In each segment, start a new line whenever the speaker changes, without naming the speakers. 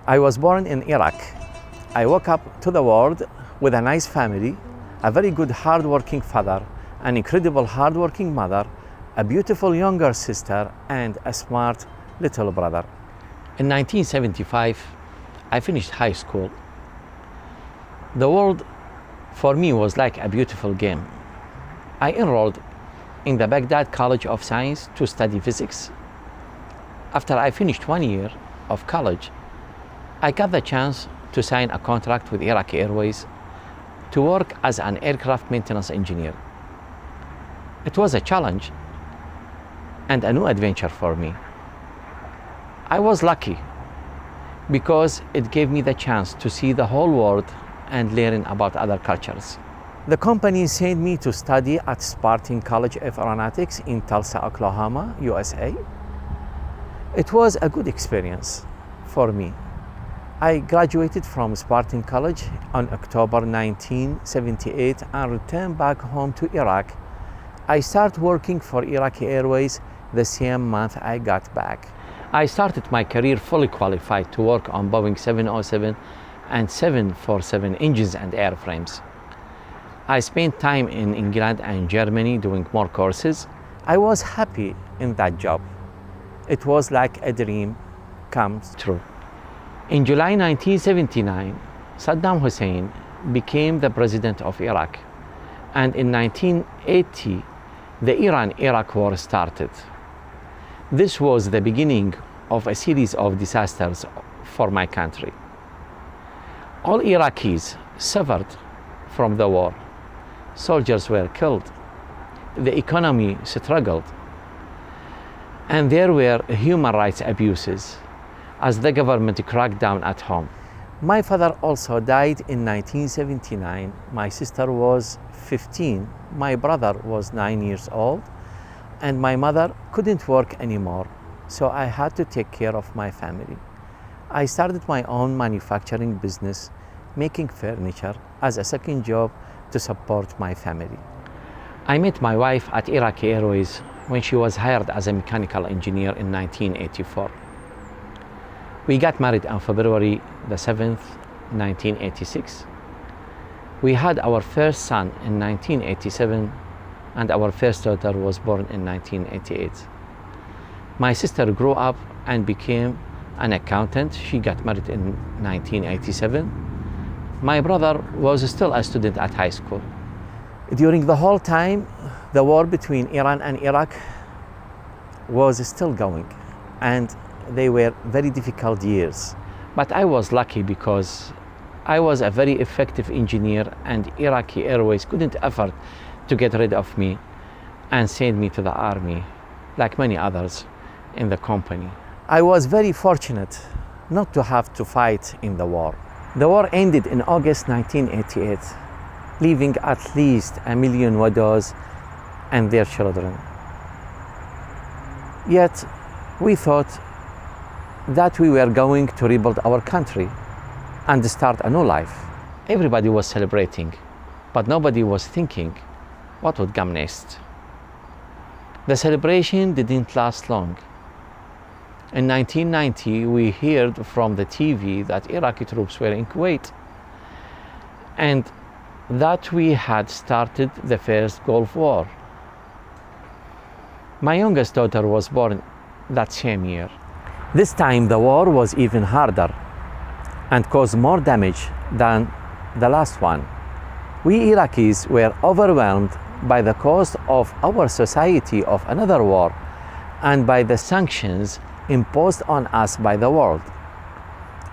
I was born in Iraq. I woke up to the world with a nice family, a very good hard-working father, an incredible hard-working mother, a beautiful younger sister, and a smart little brother. In 1975, I finished high school. The world for me was like a beautiful game. I enrolled in the Baghdad College of Science to study physics. After I finished 1 year of college, I got the chance to sign a contract with Iraqi Airways to work as an aircraft maintenance engineer. It was a challenge and a new adventure for me. I was lucky because it gave me the chance to see the whole world and learn about other cultures. The company sent me to study at Spartan College of Aeronautics in Tulsa, Oklahoma, USA. It was a good experience for me. I graduated from Spartan College on October 1978 and returned back home to Iraq. I started working for Iraqi Airways the same month I got back. I started my career fully qualified to work on Boeing 707 and 747 engines and airframes. I spent time in England and Germany doing more courses. I was happy in that job. It was like a dream come true. In July 1979, Saddam Hussein became the president of Iraq, and in 1980, the Iran-Iraq war started. This was the beginning of a series of disasters for my country. All Iraqis suffered from the war. Soldiers were killed. The economy struggled. And there were human rights abuses as the government cracked down at home. My father also died in 1979. My sister was 15. My brother was 9 years old. And my mother couldn't work anymore, so I had to take care of my family. I started my own manufacturing business, making furniture as a second job to support my family. I met my wife at Iraqi Airways when she was hired as a mechanical engineer in 1984. We got married on February the 7th, 1986. We had our first son in 1987, and our first daughter was born in 1988. My sister grew up and became an accountant. She got married in 1987. My brother was still a student at high school. During the whole time, the war between Iran and Iraq was still going, and they were very difficult years. But I was lucky because I was a very effective engineer, and Iraqi Airways couldn't afford to get rid of me and send me to the army, like many others in the company. I was very fortunate not to have to fight in the war. The war ended in August 1988, leaving at least 1 million widows and their children. Yet, we thought that we were going to rebuild our country and start a new life. Everybody was celebrating, but nobody was thinking what would come next. The celebration didn't last long. In 1990, we heard from the TV that Iraqi troops were in Kuwait and that we had started the first Gulf War. My youngest daughter was born that same year. This time the war was even harder and caused more damage than the last one. We Iraqis were overwhelmed by the cost of our society of another war and by the sanctions imposed on us by the world.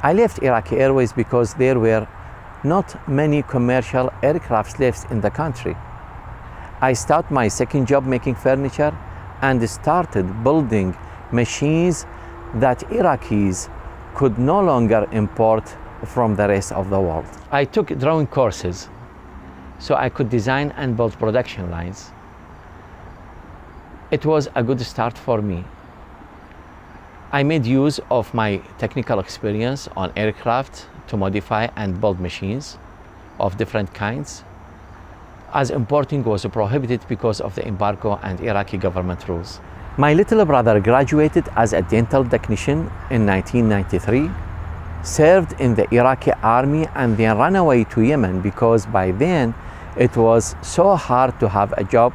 I left Iraqi Airways because there were not many commercial aircraft left in the country. I started my second job making furniture and started building machines that Iraqis could no longer import from the rest of the world. I took drawing courses so I could design and build production lines. It was a good start for me. I made use of my technical experience on aircraft to modify and build machines of different kinds, as importing was prohibited because of the embargo and Iraqi government rules. My little brother graduated as a dental technician in 1993. served in the Iraqi army, and then ran away to Yemen because by then it was so hard to have a job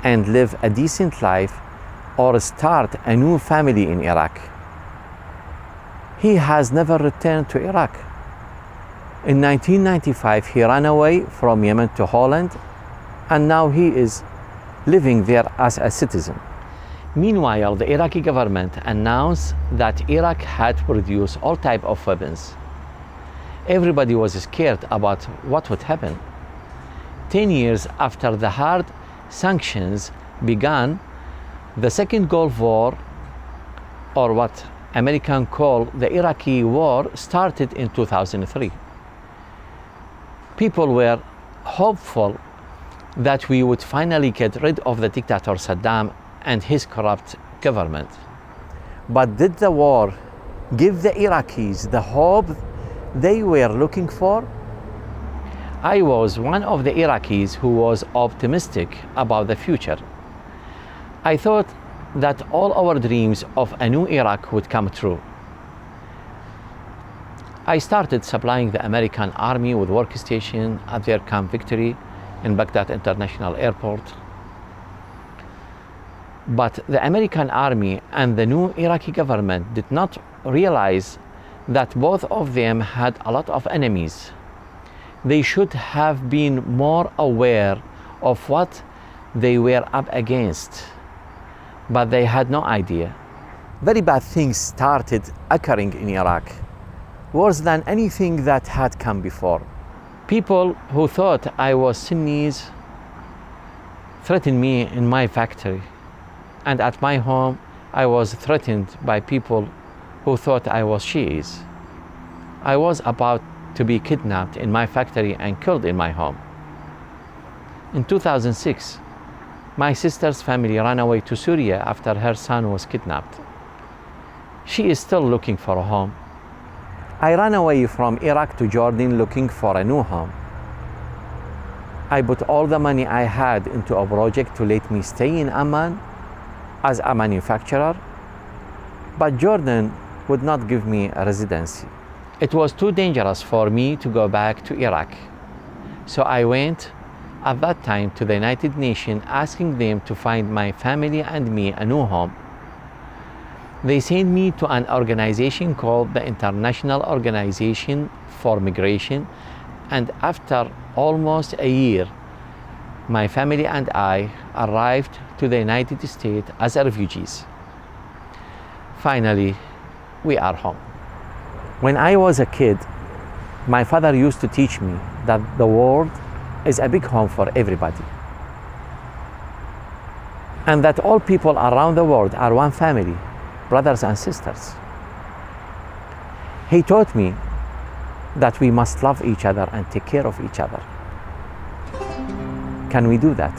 and live a decent life or start a new family in Iraq. He has never returned to Iraq. In 1995, he ran away from Yemen to Holland, and now he is living there as a citizen. Meanwhile, the Iraqi government announced that Iraq had produced all types of weapons. Everybody was scared about what would happen. 10 years after the hard sanctions began, the second Gulf War, or what Americans call the Iraqi War, started in 2003. People were hopeful that we would finally get rid of the dictator Saddam and his corrupt government. But did the war give the Iraqis the hope they were looking for? I was one of the Iraqis who was optimistic about the future. I thought that all our dreams of a new Iraq would come true. I started supplying the American army with workstation at their Camp Victory in Baghdad International Airport. But the American army and the new Iraqi government did not realize that both of them had a lot of enemies. They should have been more aware of what they were up against, but they had no idea. Very bad things started occurring in Iraq, worse than anything that had come before. People who thought I was Sunnis threatened me in my factory, and at my home I was threatened by people who thought I was Shiis. I was about to be kidnapped in my factory and killed in my home. In 2006, my sister's family ran away to Syria after her son was kidnapped. She is still looking for a home. I ran away from Iraq to Jordan looking for a new home. I put all the money I had into a project to let me stay in Amman as a manufacturer, but Jordan would not give me a residency. It was too dangerous for me to go back to Iraq. So I went at that time to the United Nations asking them to find my family and me a new home. They sent me to an organization called the International Organization for Migration, and after almost a year, my family and I arrived to the United States as refugees. Finally, we are home. When I was a kid, my father used to teach me that the world is a big home for everybody, and that all people around the world are one family, brothers and sisters. He taught me that we must love each other and take care of each other. Can we do that?